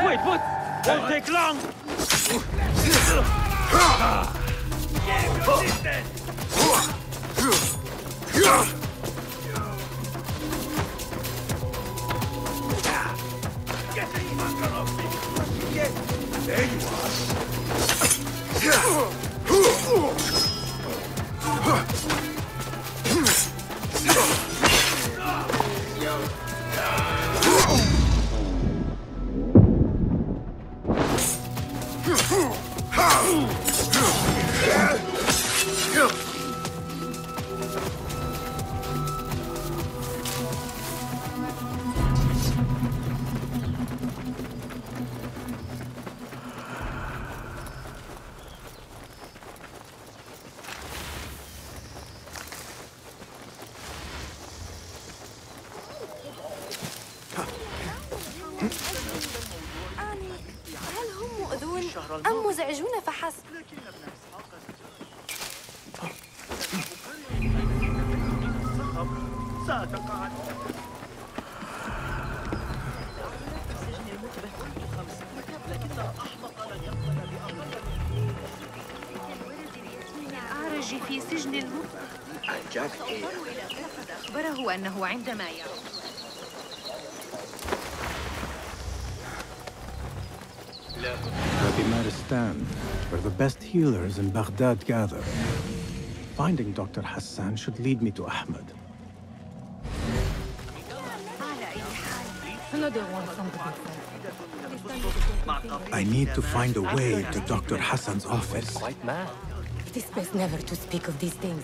Wait, what? Won't take long! There you هل هم مؤذون أم مزعجون فحسب؟ الأعرج في سجن المطبخ. أخبره أنه عندما يعود Maristan, where the best healers in Baghdad gather. Finding Dr. Hassan should lead me to Ahmed. I need to find a way to Dr. Hassan's office. It is best never to speak of these things.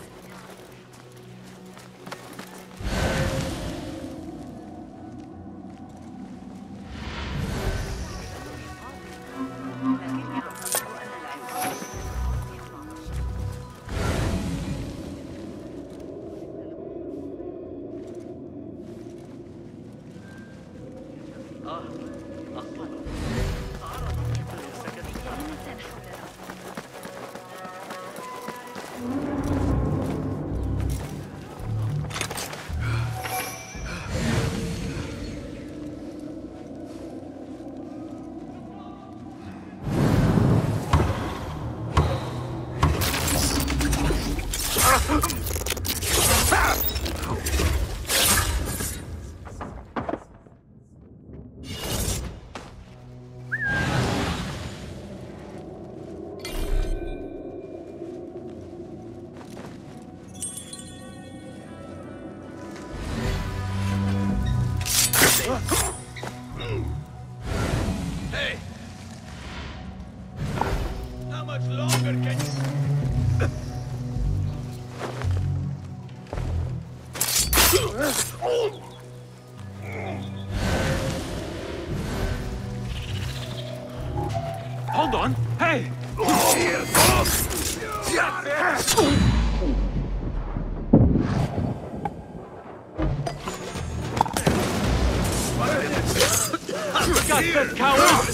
Hey! How much longer can you... Hold on! Hey! Got this coward!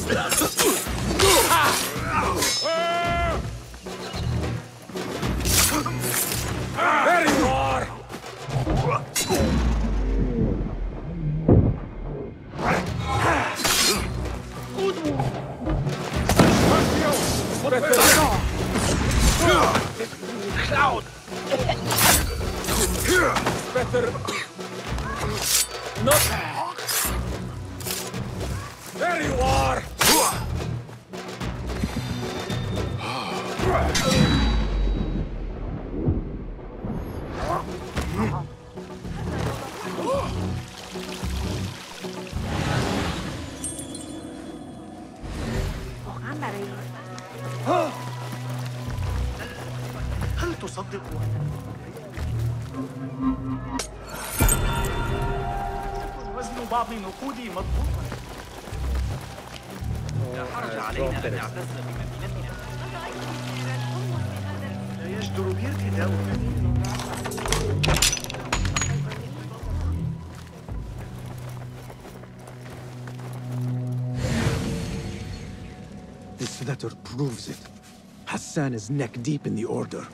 There you are! Cloud! Better... Not... There you are! هل تصدق وزن بعض نقودي مضبوطا؟ لا حرج علينا أن نعتز بمدينتنا. لا يجدر بارتداء This letter proves it. Hassan is neck deep in the Order.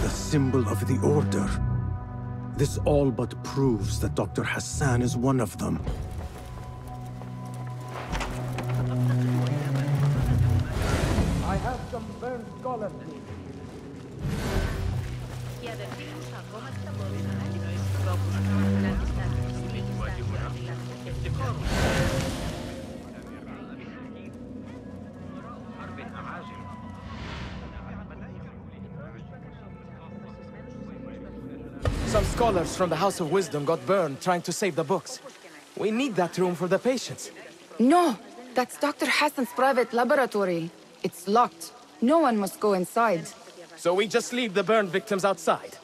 The symbol of the Order. This all but proves that Dr. Hassan is one of them. I have some burned scholars. Some scholars from the House of Wisdom got burned trying to save the books. We need that room for the patients. No, that's Dr. Hassan's private laboratory. It's locked. No one must go inside. So we just leave the burned victims outside.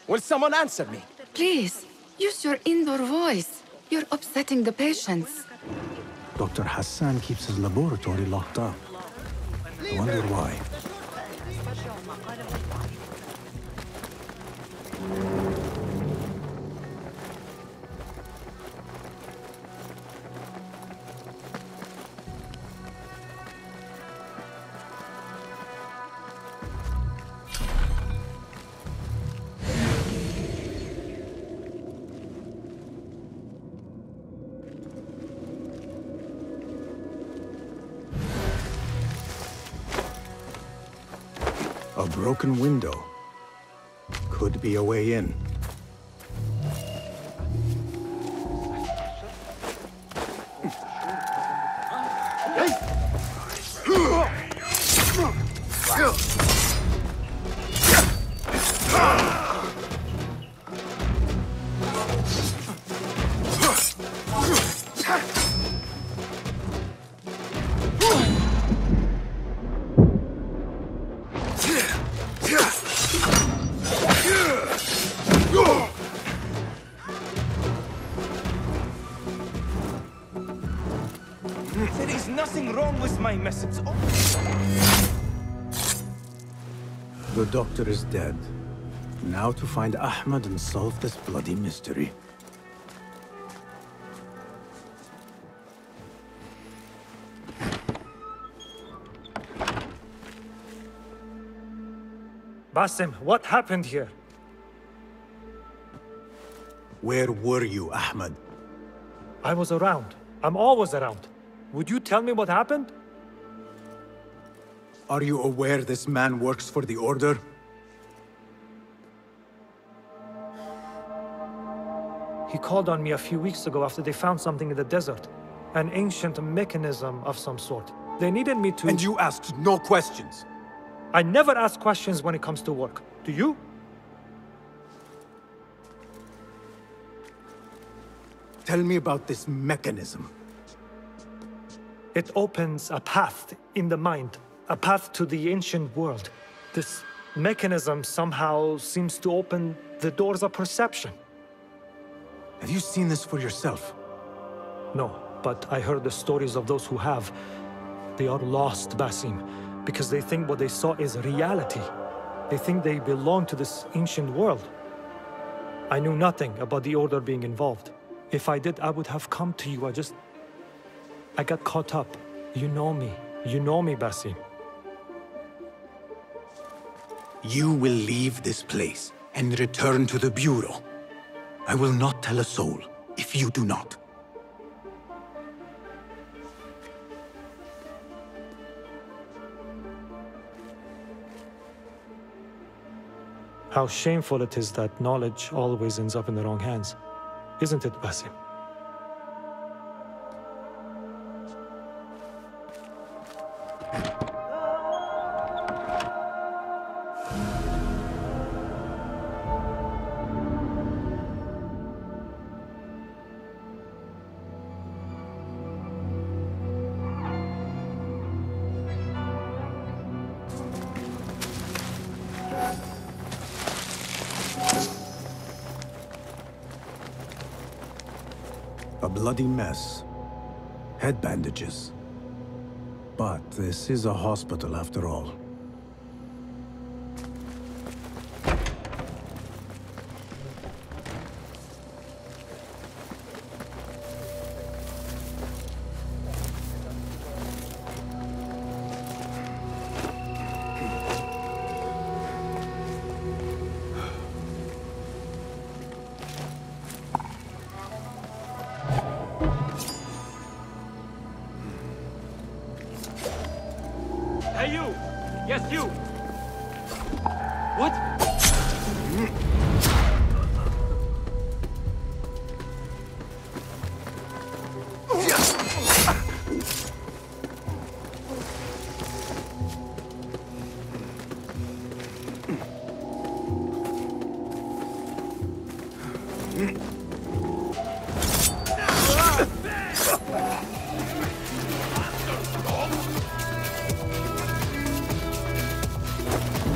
Will someone answer me? Please, use your indoor voice. You're upsetting the patients. Dr. Hassan keeps his laboratory locked up. I wonder why. A broken window. Could be a way in. There is nothing wrong with my message. The doctor is dead. Now to find Ahmed and solve this bloody mystery. Basim, what happened here? Where were you, Ahmed? I was around. I'm always around. Would you tell me what happened? Are you aware this man works for the Order? He called on me a few weeks ago after they found something in the desert. An ancient mechanism of some sort. They needed me to... And you asked no questions? I never ask questions when it comes to work. Do you? Tell me about this mechanism. It opens a path in the mind, a path to the ancient world. This mechanism somehow seems to open the doors of perception. Have you seen this for yourself? No, but I heard the stories of those who have. They are lost, Basim, because they think what they saw is reality. They think they belong to this ancient world. I knew nothing about the Order being involved. If I did, I would have come to you. I got caught up. You know me. You know me, Basim. You will leave this place and return to the Bureau. I will not tell a soul if you do not. How shameful it is that knowledge always ends up in the wrong hands. Isn't it, Basim? A bloody mess. Head bandages. But this is a hospital after all. Hey, you! Yes, you! What?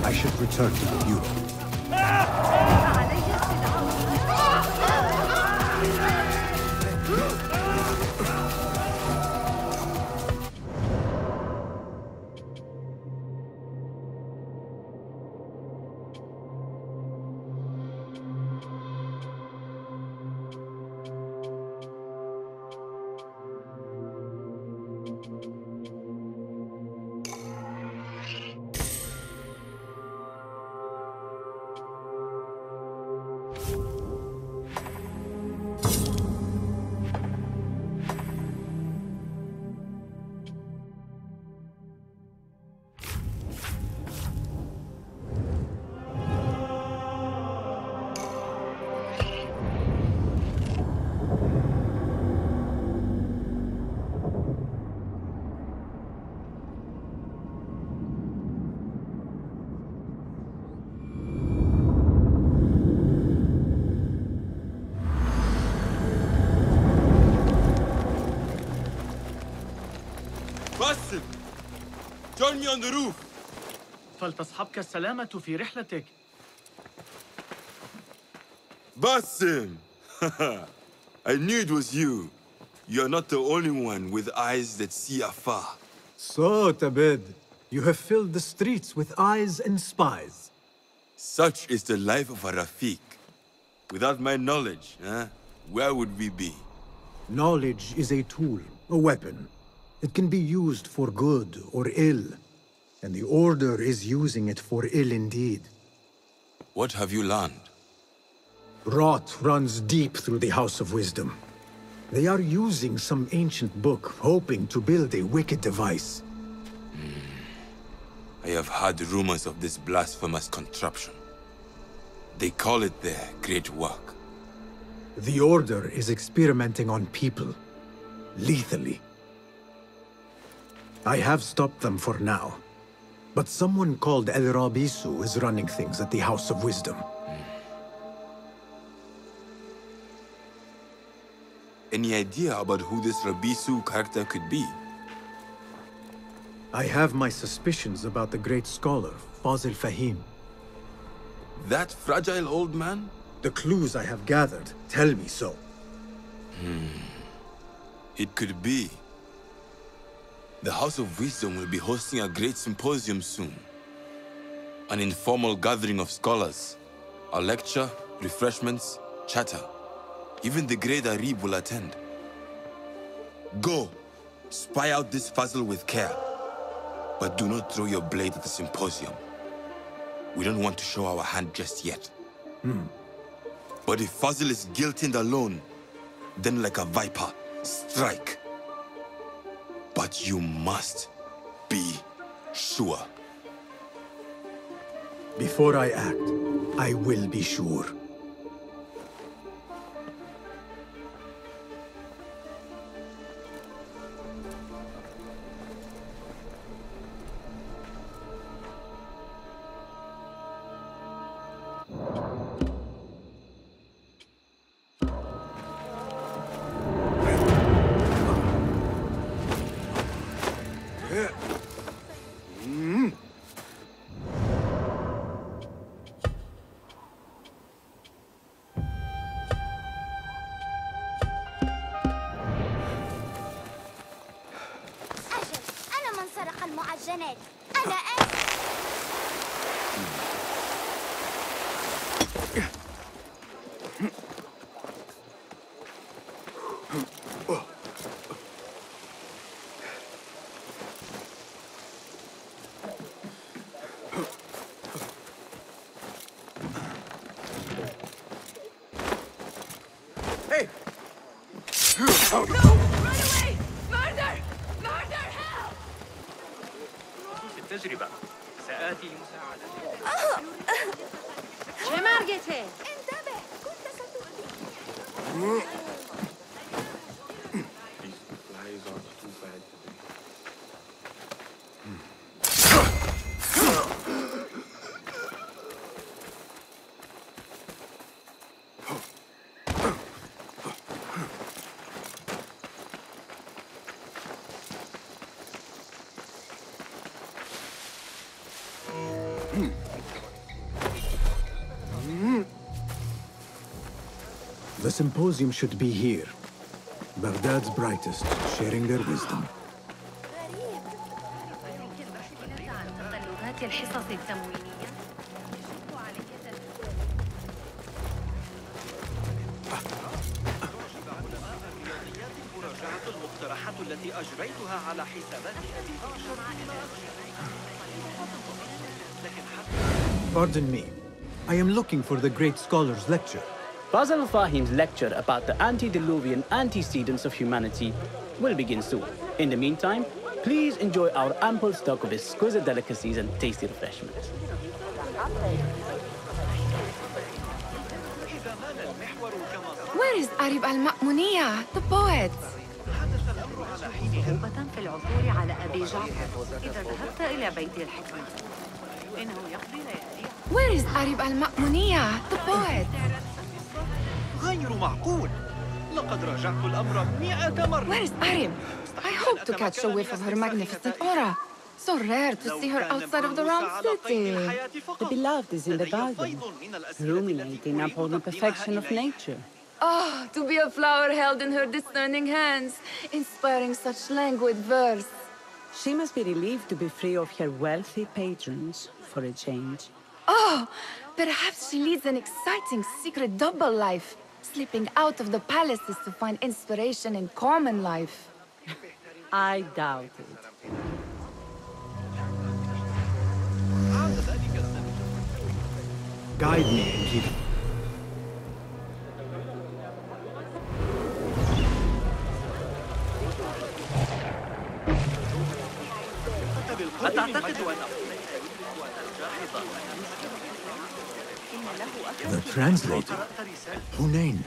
I should return to the bureau. Basim! Join me on the roof! فلتصحبك السلامة في رحلتك. Basim! I knew it was you. You're not the only one with eyes that see afar. So, Tabed, you have filled the streets with eyes and spies. Such is the life of a Rafiq. Without my knowledge, where would we be? Knowledge is a tool, a weapon. It can be used for good or ill. And the Order is using it for ill indeed. What have you learned? Rot runs deep through the House of Wisdom. They are using some ancient book, hoping to build a wicked device. I have heard rumors of this blasphemous contraption. They call it their great work. The Order is experimenting on people, lethally. I have stopped them for now. But someone called El Rabisu is running things at the House of Wisdom. Any idea about who this Rabisu character could be? I have my suspicions about the great scholar, Fazil Fahim. That fragile old man? The clues I have gathered tell me so. It could be. The House of Wisdom will be hosting a great symposium soon. An informal gathering of scholars. A lecture, refreshments, chatter. Even the great Arib will attend. Go, spy out this puzzle with care. But do not throw your blade at the symposium. We don't want to show our hand just yet. But if Fazil is guilty and alone, then like a viper, strike. But you must be sure. Before I act, I will be sure. أنا من سرق المعجنات. أنا آسف. Hey! No! Run away! Murder! Murder! Help! التجربة سآتي لمساعدتك. چه مرگته؟ انتبه. كنت ستؤذي. The symposium should be here. Baghdad's brightest, sharing their wisdom. تطلبات الحصص التموينية. مراجعة المقترحات التي أجريتها على حسابات أبي Pardon me. I am looking for the great scholar's lecture. Basil Fahim's lecture about the antediluvian antecedents of humanity will begin soon. In the meantime, please enjoy our ample stock of exquisite delicacies and tasty refreshments. Where is Arib al-Ma'muniya, the poet? صعوبة في العثور على أبي جعفر إذا ذهبت إلى بيت الحكمة. إنه يقضي ليالي. Where is Arib al-Ma'muniya, the poet? غير معقول. لقد راجعت الأمر 100 مرة. Where is Arib? I hope to catch a whiff of her magnificent aura. So rare to see her outside of the round city. The beloved is in the garden, ruminating upon the perfection of nature. Oh, to be a flower held in her discerning hands, inspiring such languid verse. She must be relieved to be free of her wealthy patrons for a change. Oh, perhaps she leads an exciting secret double life, slipping out of the palaces to find inspiration in common life. I doubt it. Guide me and keep... The translator. Hunain,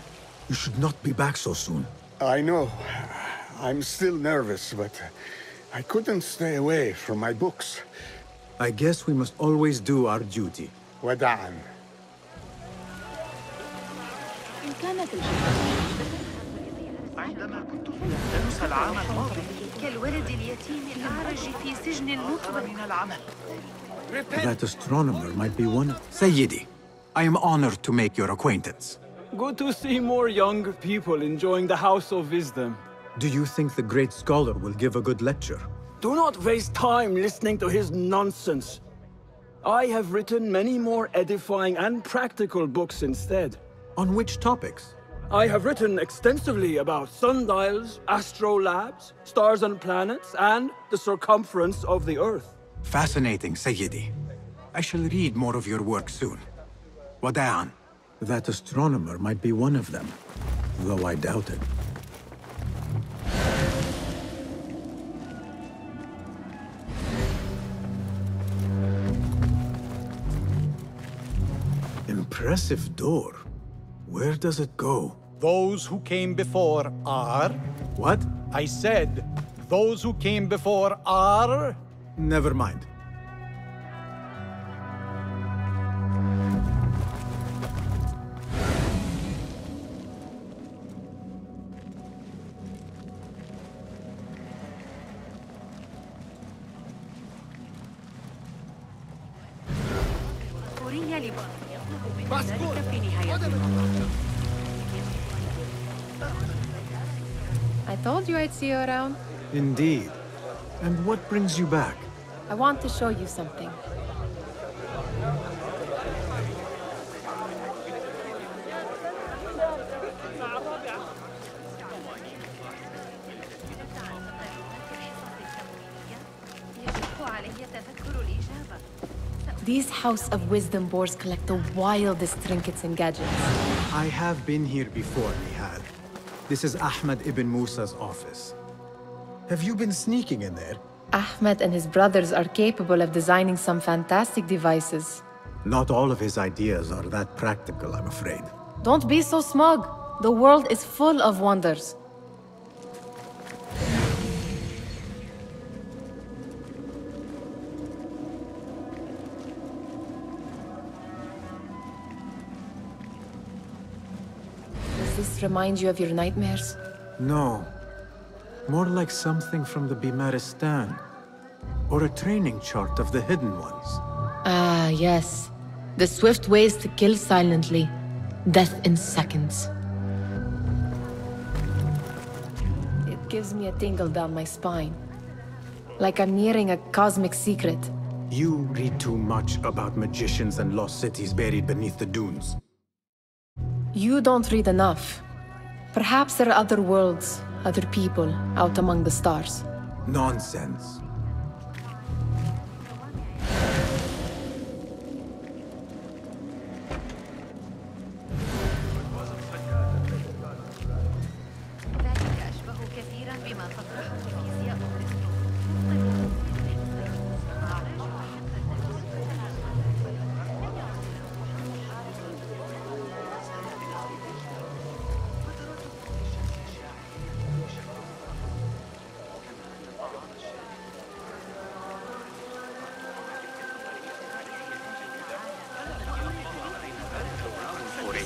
you should not be back so soon. I know. I'm still nervous, but I couldn't stay away from my books. I guess we must always do our duty. وداعاً. عندما كنت في الأندلس العام الماضي كالولد اليتيم الأعرج في سجن مطبق من العمل. That astronomer might be one of... Sayyidi, I am honored to make your acquaintance. Good to see more young people enjoying the House of Wisdom. Do you think the great scholar will give a good lecture? Do not waste time listening to his nonsense. I have written many more edifying and practical books instead. On which topics? I have written extensively about sundials, astrolabes, stars and planets, and the circumference of the Earth. Fascinating, Sayyidi. I shall read more of your work soon. Wada'an. That astronomer might be one of them, though I doubt it. impressive door. Where does it go? Those who came before are... What? I said, those who came before are... Never mind. I told you I'd see you around. Indeed. And what brings you back? I want to show you something. These House of Wisdom boars collect the wildest trinkets and gadgets. I have been here before, Nihal. This is Ahmed ibn Musa's office. Have you been sneaking in there? Ahmed and his brothers are capable of designing some fantastic devices. Not all of his ideas are that practical, I'm afraid. Don't be so smug. The world is full of wonders. Does this remind you of your nightmares? No. More like something from the Bimaristan. Or a training chart of the Hidden Ones. Ah, yes. The swift ways to kill silently. Death in seconds. It gives me a tingle down my spine. Like I'm nearing a cosmic secret. You read too much about magicians and lost cities buried beneath the dunes. You don't read enough. Perhaps there are other worlds, other people, out among the stars. Nonsense.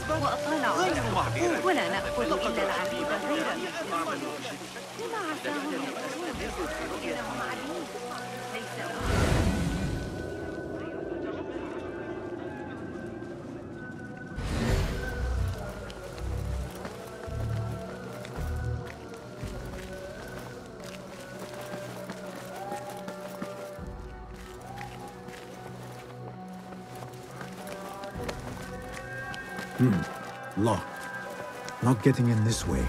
وأطال عمره ولا نأخذ إلا العبيد غير المسلمين. لما عساهم Locked. Not getting in this way.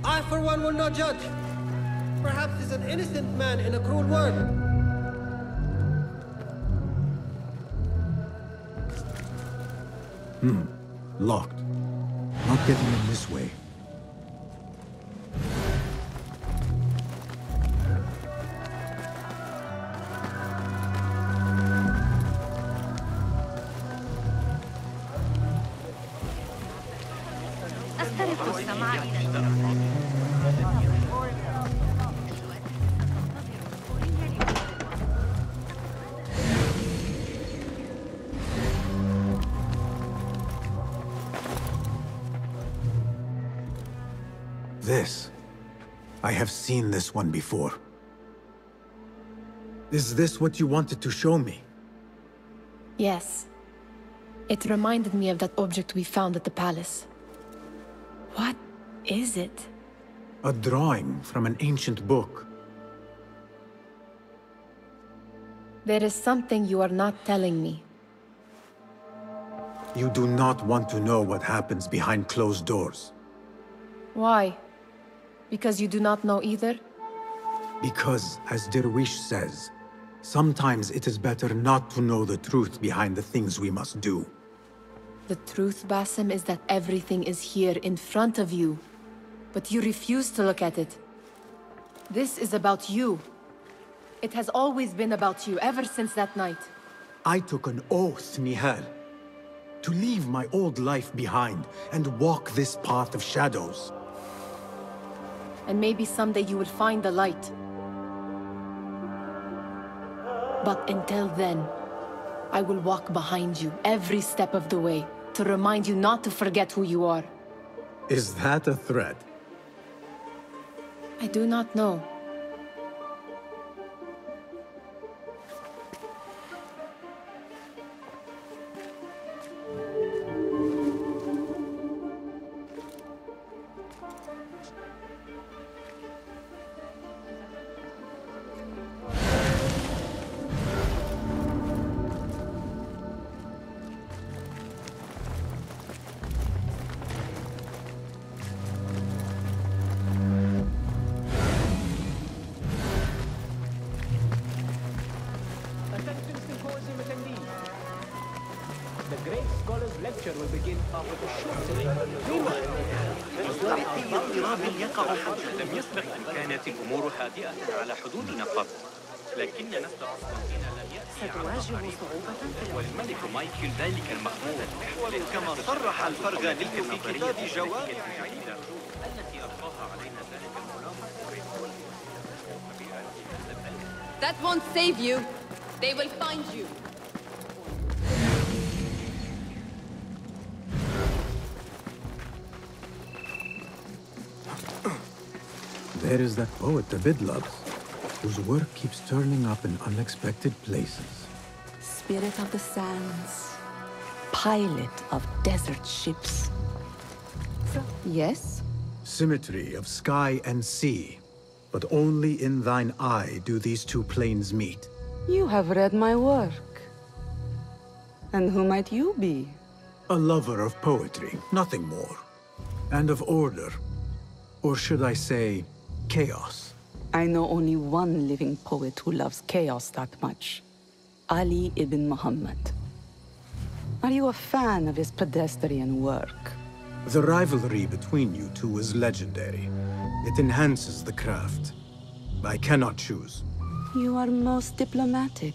I, for one, will not judge. Perhaps he's an innocent man in a cruel world. Locked. Not getting in this way. أسترق السمع إلى This. I have seen this one before. Is this what you wanted to show me? Yes. It reminded me of that object we found at the palace. What is it? A drawing from an ancient book. There is something you are not telling me. You do not want to know what happens behind closed doors. Why? Because you do not know either? Because, as Derwish says, sometimes it is better not to know the truth behind the things we must do. The truth, Basim, is that everything is here in front of you. But you refuse to look at it. This is about you. It has always been about you, ever since that night. I took an oath, Nihal, to leave my old life behind and walk this path of shadows. And maybe someday you will find the light. But until then, I will walk behind you every step of the way to remind you not to forget who you are. Is that a threat? I do not know. لم يسبق أن كانت الأمور هادئة على حدودنا فقط، لكن نسل قسطنطين لم يأتي على صعوبة، والملك مايكل ذلك المخمول كما صرح الفرغاني في كتاب جواب التي ألقاها علينا ذلك المنافق. That won't save you. They will find you. There is that poet the Bid loves, whose work keeps turning up in unexpected places. Spirit of the sands, pilot of desert ships. Yes? Symmetry of sky and sea, but only in thine eye do these two planes meet. You have read my work. And who might you be? A lover of poetry, nothing more. And of order. Or should I say, chaos. I know only one living poet who loves chaos that much. Ali ibn Muhammad. Are you a fan of his pedestrian work? The rivalry between you two is legendary. It enhances the craft. I cannot choose. You are most diplomatic.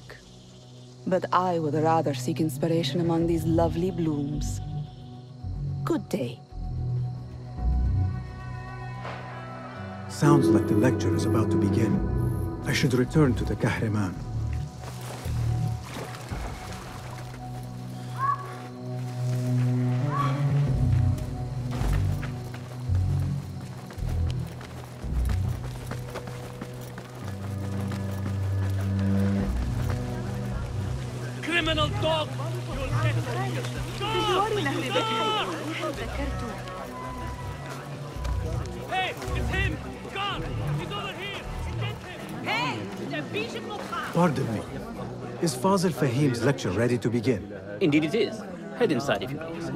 But I would rather seek inspiration among these lovely blooms. Good day. Sounds like the lecture is about to begin. I should return to the Kahraman. Criminal dog! Hey, it's him! God! He's over here! Get him! Pardon me. Is Fazil Fahim's lecture ready to begin? Indeed it is. Head inside if you please.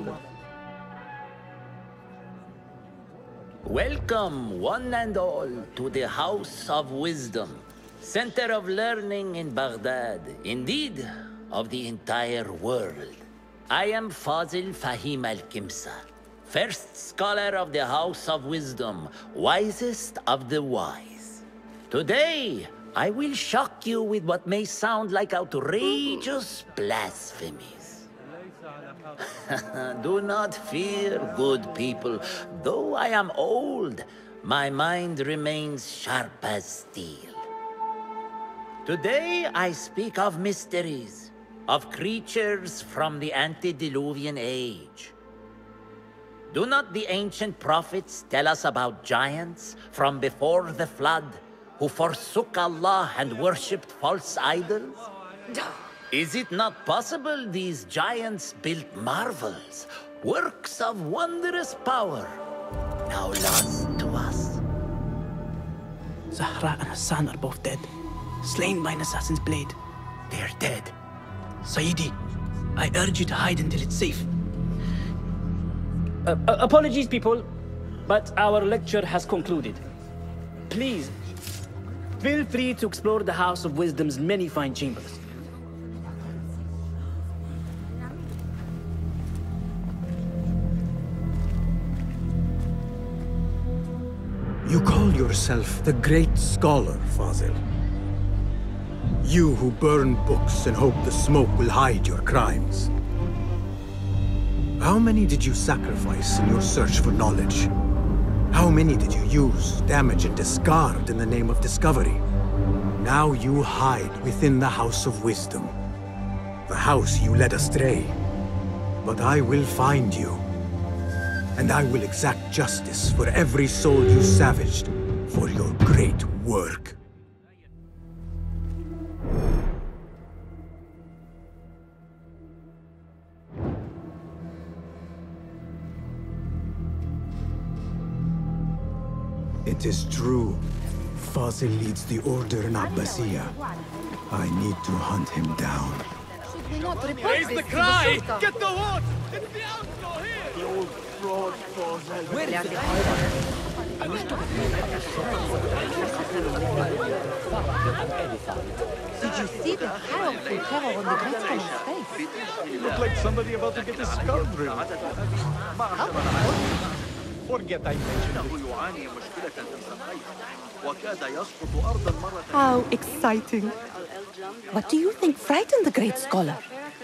Welcome, one and all, to the House of Wisdom, center of learning in Baghdad, indeed, of the entire world. I am Fazil Fahim al-Kimsa, first scholar of the House of Wisdom, wisest of the wise. Today, I will shock you with what may sound like outrageous blasphemies. Do not fear, good people. Though I am old, my mind remains sharp as steel. Today, I speak of mysteries, of creatures from the antediluvian age. Do not the ancient prophets tell us about giants from before the flood who forsook Allah and worshipped false idols? Is it not possible these giants built marvels, works of wondrous power, now lost to us? Zahra and Hassan are both dead, slain by an assassin's blade. They're dead. Sayyidi, I urge you to hide until it's safe. Apologies, people, but our lecture has concluded. Please, feel free to explore the House of Wisdom's many fine chambers. You call yourself the Great Scholar, Fazil. You who burn books and hope the smoke will hide your crimes. How many did you sacrifice in your search for knowledge? How many did you use, damage, and discard in the name of discovery? Now you hide within the House of Wisdom. The house you led astray. But I will find you. And I will exact justice for every soul you savaged for your great work. It is true. Fazil leads the Order in Abbasiyah. I need to hunt him down. Should we not report Raise this the to cry! Sultan? Get the watch! It's the outlaw here! The old fraud Fazil. Where is the Did you see the powerful terror on the Great Scholar's face? You look like somebody about to get his skull drilled. Forget I mentioned it. How exciting. What do you think frightened the Great Scholar?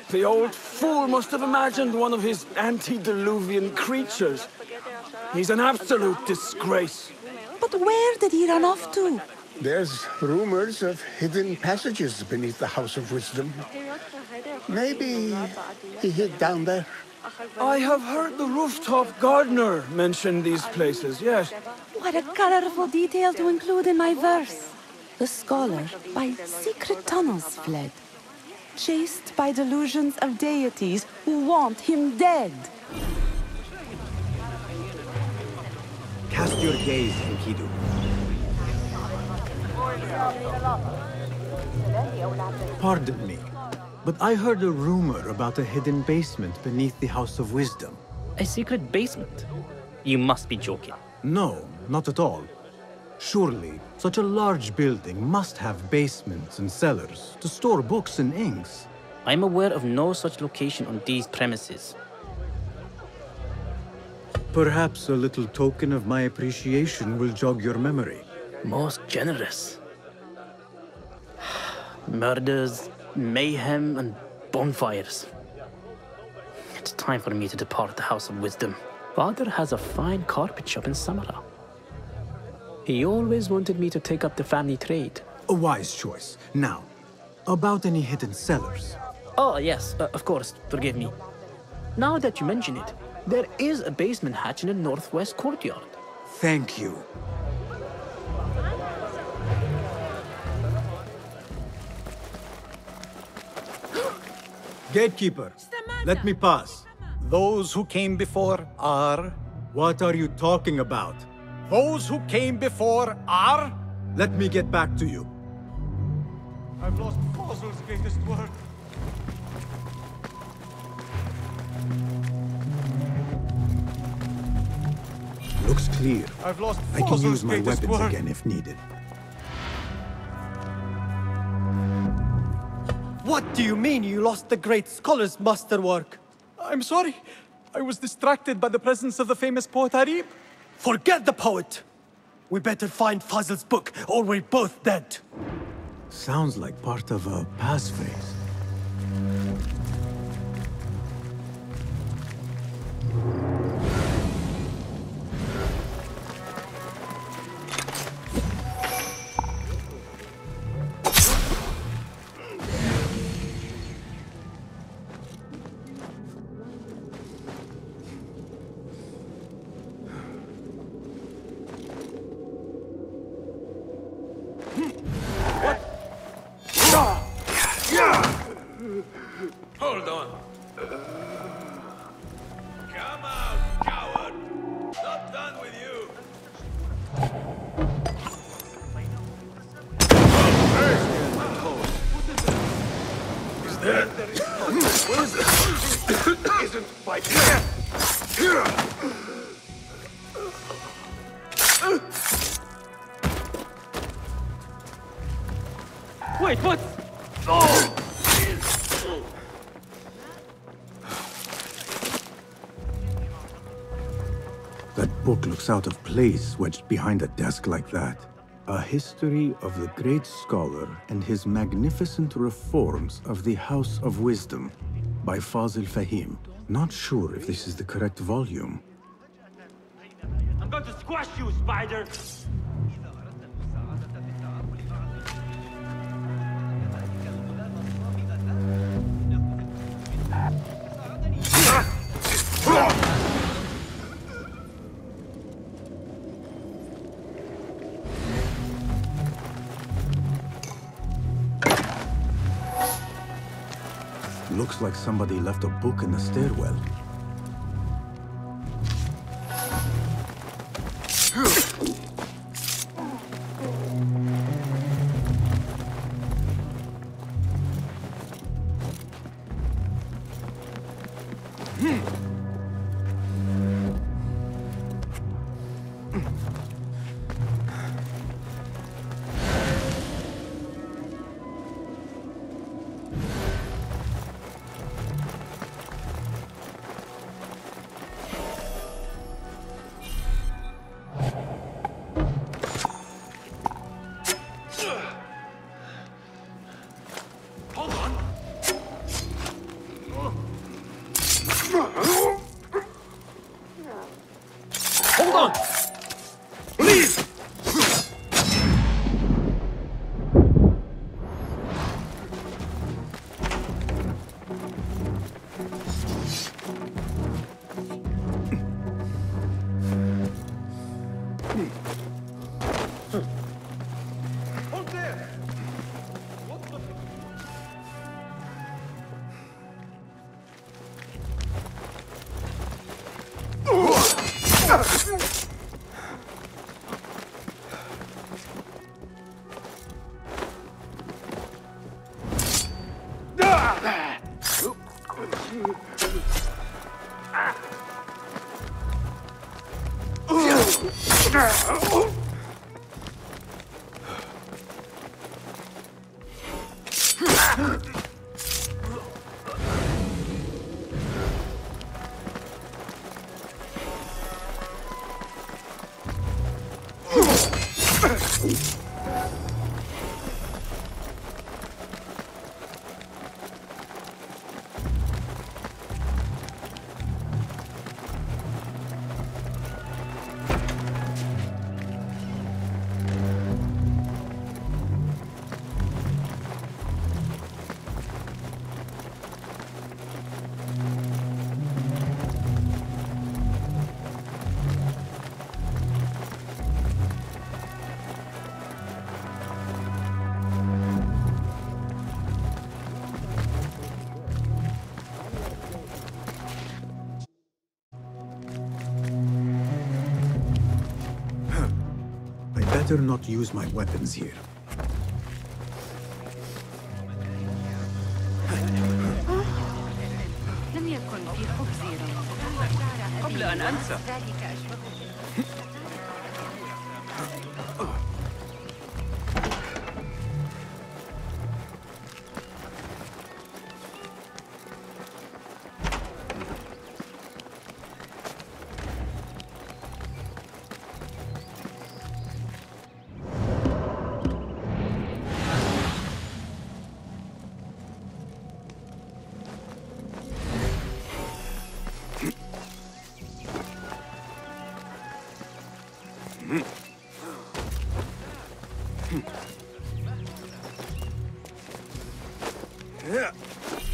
The old fool must have imagined one of his antediluvian creatures. He's an absolute disgrace. But where did he run off to? There's rumors of hidden passages beneath the House of Wisdom. Maybe he hid down there. I have heard the rooftop gardener mention these places, yes. What a colorful detail to include in my verse. The scholar by secret tunnels fled, chased by delusions of deities who want him dead. Cast your gaze, Enkidu. Pardon me, but I heard a rumor about a hidden basement beneath the House of Wisdom. A secret basement? You must be joking. No, not at all. Surely, such a large building must have basements and cellars to store books and inks. I'm aware of no such location on these premises. Perhaps a little token of my appreciation will jog your memory. Most generous. Murders, mayhem, and bonfires. It's time for me to depart the House of Wisdom. Father has a fine carpet shop in Samara. He always wanted me to take up the family trade. A wise choice. Now, about any hidden cellars. Oh, yes, of course, forgive me. Now that you mention it, there is a basement hatch in the northwest courtyard. Thank you. Gatekeeper, let me pass. Those who came before are... What are you talking about? Those who came before are... Let me get back to you. I've lost Fazil's greatest work. Looks clear. I've lost I can Fazil's use my greatest weapons work. again if needed. What do you mean you lost the Great Scholar's masterwork? I'm sorry. I was distracted by the presence of the famous poet Harib. Forget the poet! We better find Fazil's book, or we're both dead. Sounds like part of a passphrase. Hold on. Come out, coward! Not done with you! Is there? What is this? Isn't my plan? Wait, what? Oh! That book looks out of place wedged behind a desk like that. A history of the great scholar and his magnificent reforms of the House of Wisdom by Fazil Fahim. Not sure if this is the correct volume. I'm going to squash you, spider! Looks like somebody left a book in the stairwell. Hold on! Please! Hold there! What the... Better not use my weapons here. لم يكن في خبزي قبل أن أنسى ذلك أشبه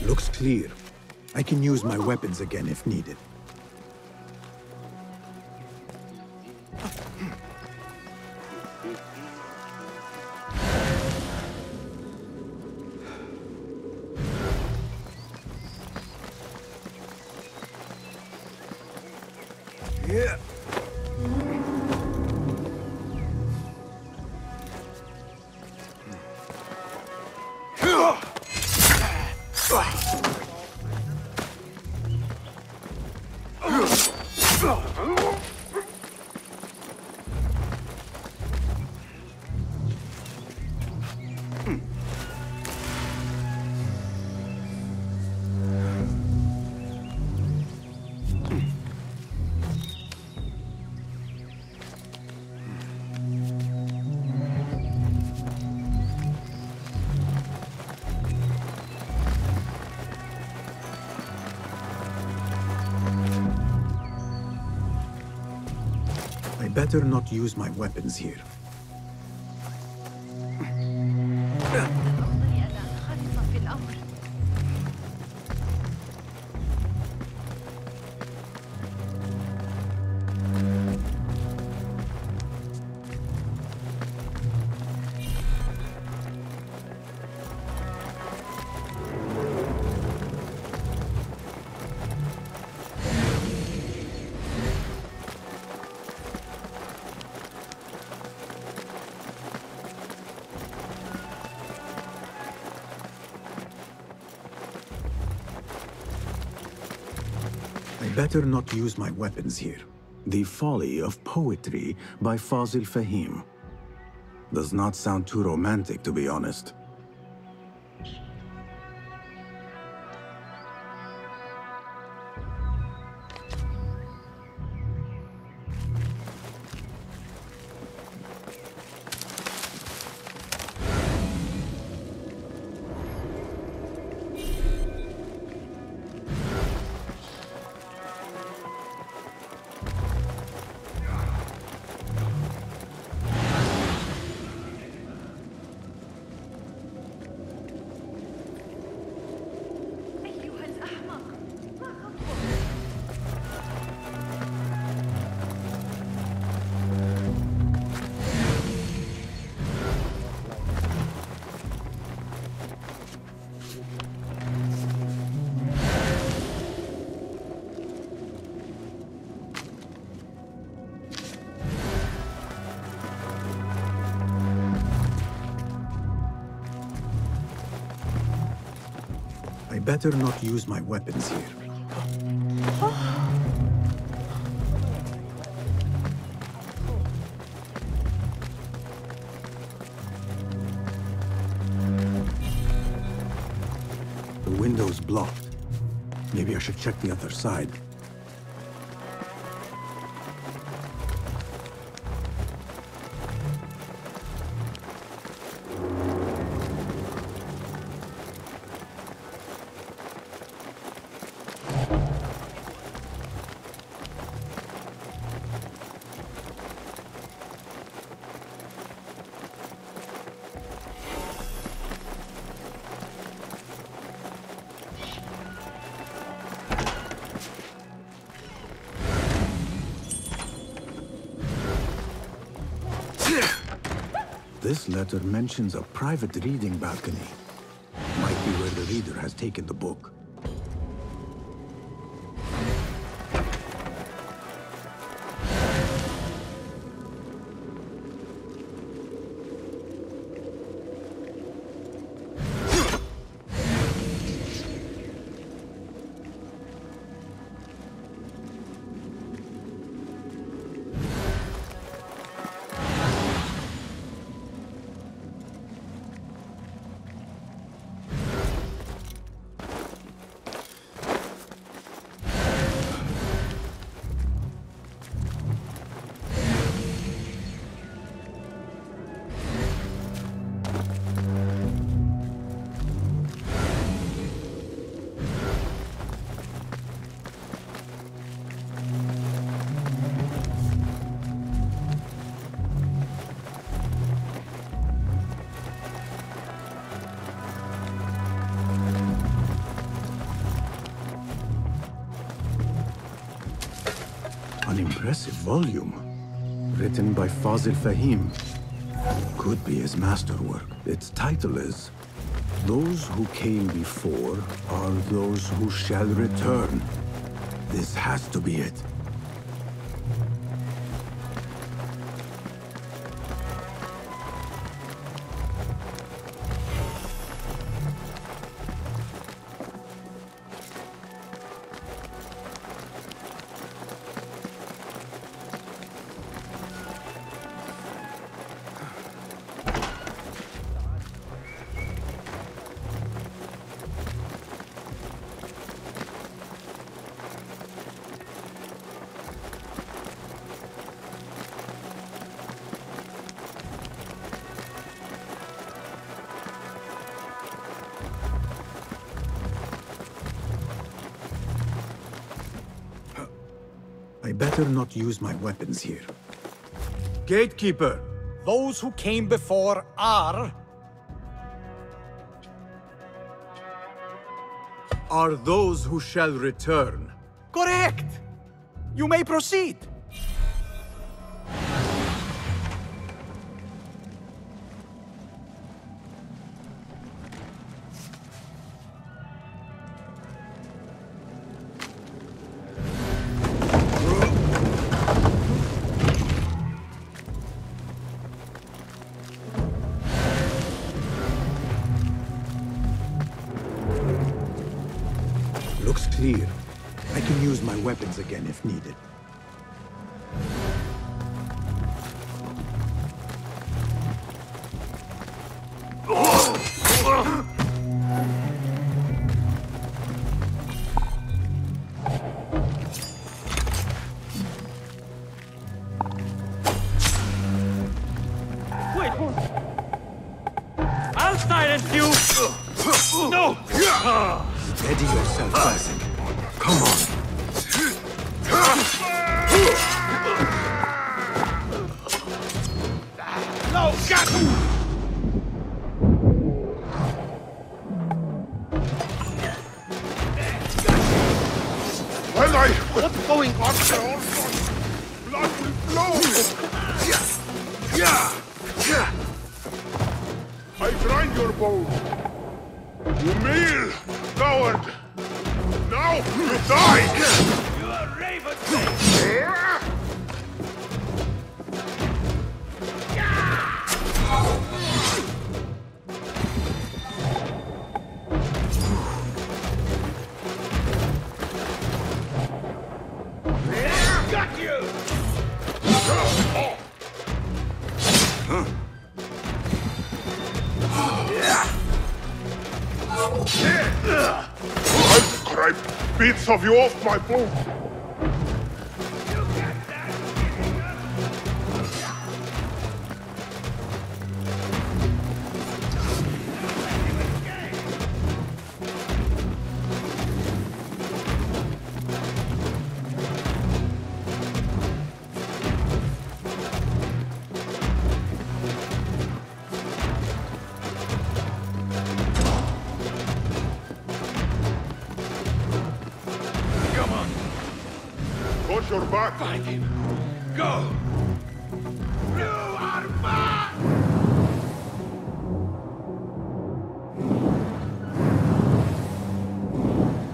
Looks clear. I can use my weapons again if needed. Yeah. better not use my weapons here. Better not use my weapons here. The Folly of Poetry by Fazil Fahim. Does not sound too romantic, to be honest. Better not use my weapons here. The window's blocked. Maybe I should check the other side. This letter mentions a private reading balcony. Might be where the reader has taken the book. An impressive volume, written by Fazil Fahim. Could be his masterwork. Its title is, "Those who came before are those who shall return." This has to be it. I better not use my weapons here. Gatekeeper! Those who came before are those who shall return. correct! You may proceed! Looks clear. I can use my weapons again if needed. Wait, I'll silence you! No! Steady yourself, Classic. Come on. No, got What's going on here? Blood will flow! I grind your bones. You meal, coward! Now you die! You are raven! Got you! I'll scrape bits of you off my bone. Watch your back. Find him. Go! You are mine!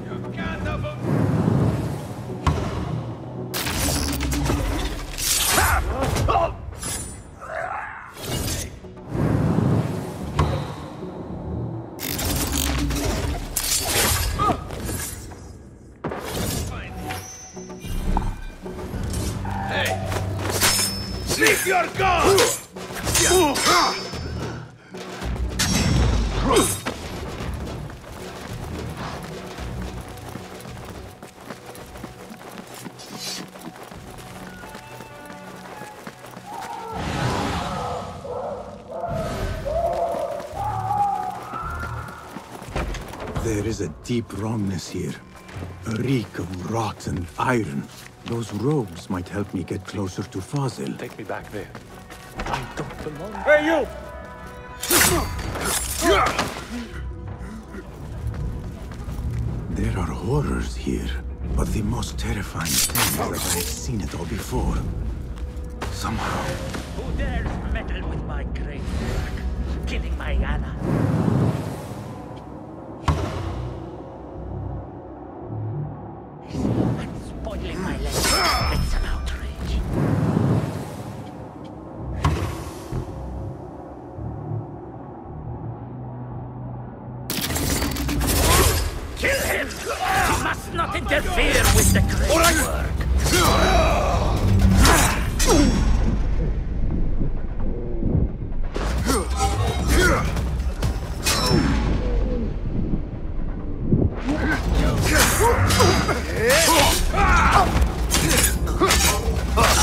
You can't have a... Sleep your god! There is a deep wrongness here. A reek of rotten iron. Those robes might help me get closer to Fazil. Take me back there. I don't belong. Hey, you! There are horrors here, but the most terrifying thing is that I have seen it all before. Somehow. Who dares meddle with my great work, killing my Anna? And spoiling my legend. It's an outrage. Kill him! He must not interfere with the great work.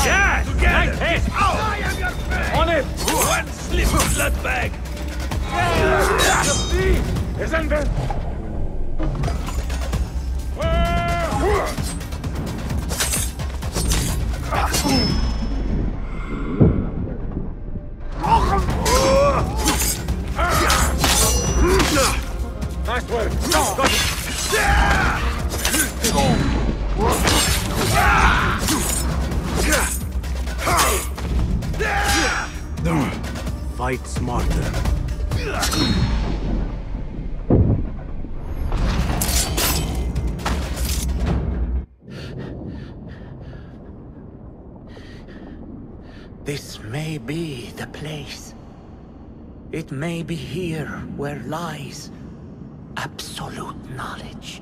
Yes! Like this! I am your friend! On it! One slip blood bag! The thief! Isn't it? Fight smarter. This may be the place. It may be here where lies absolute knowledge.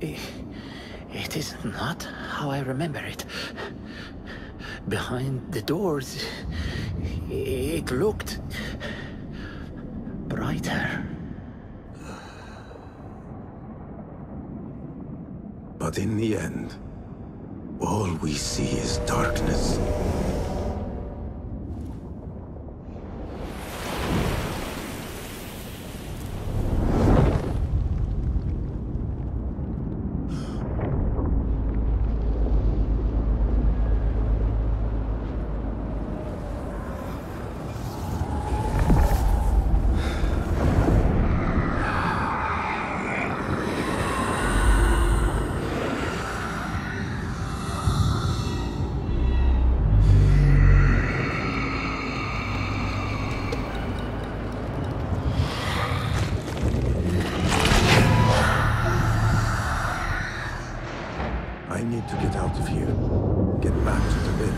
It is not how I remember it. Behind the doors, it looked brighter. But in the end, all we see is darkness. I need to get out of here. Get back to the bin.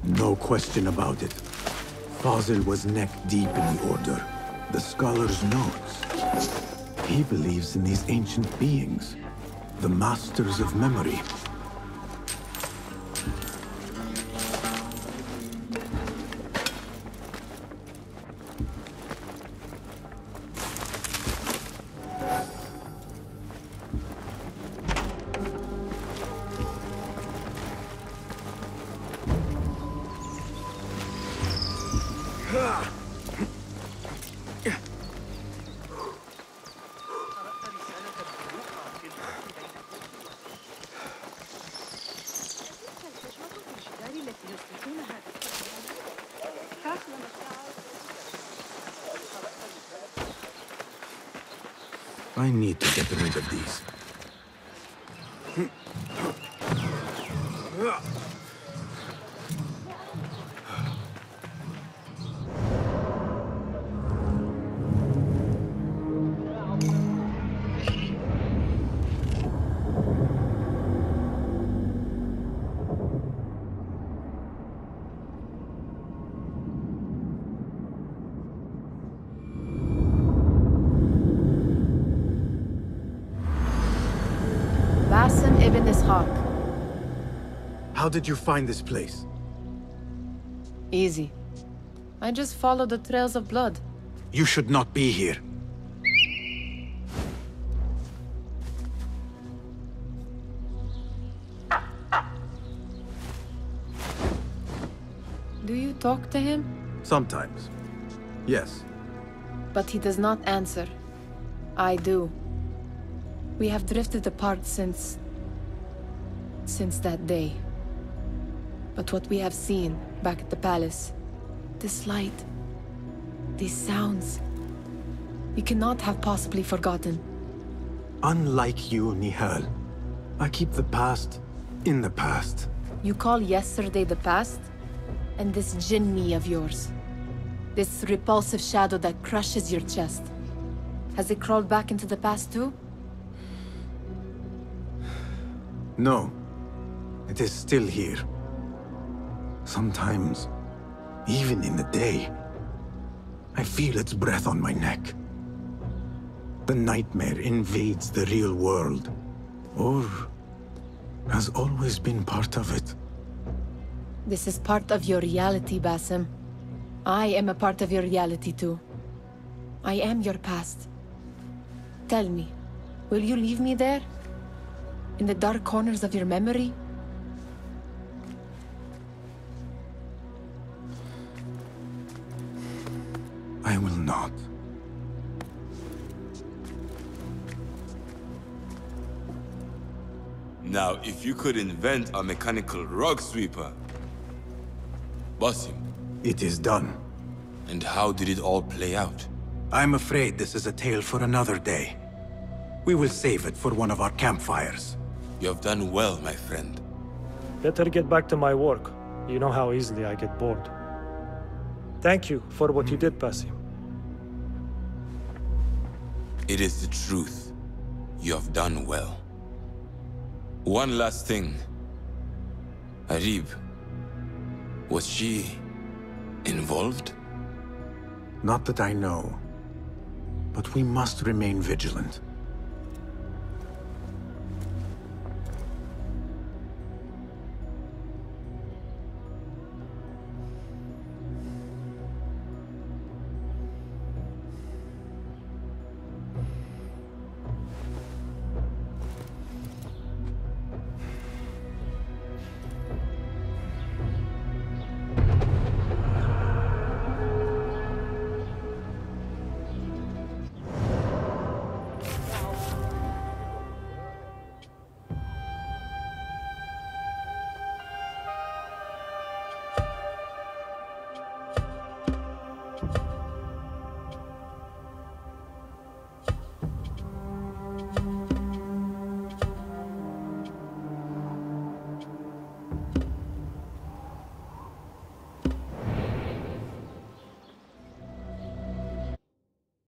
No question about it. Fazil was neck-deep in the Order. The scholar's notes. He believes in these ancient beings, the masters of memory. I need to get rid of these. Basim ibn Ishaq. How did you find this place? Easy. I just followed the trails of blood. You should not be here. Do you talk to him? Sometimes. Yes. But he does not answer. I do. We have drifted apart since that day. But what we have seen back at the palace, this light, these sounds, we cannot have possibly forgotten. Unlike you, Nihal, I keep the past in the past. You call yesterday the past? And this jinni of yours, this repulsive shadow that crushes your chest, Has it crawled back into the past too? No. It is still here. Sometimes, even in the day, I feel its breath on my neck. The nightmare invades the real world, or has always been part of it. This is part of your reality, Basim. I am a part of your reality too. I am your past. Tell me, will you leave me there? In the dark corners of your memory? I will not. Now, if you could invent a mechanical rug sweeper... Basim. It is done. And how did it all play out? I'm afraid this is a tale for another day. We will save it for one of our campfires. You have done well, my friend. Better get back to my work. You know how easily I get bored. Thank you for what you did, Basim. It is the truth. You have done well. One last thing. Arib, was she involved? Not that I know. But we must remain vigilant.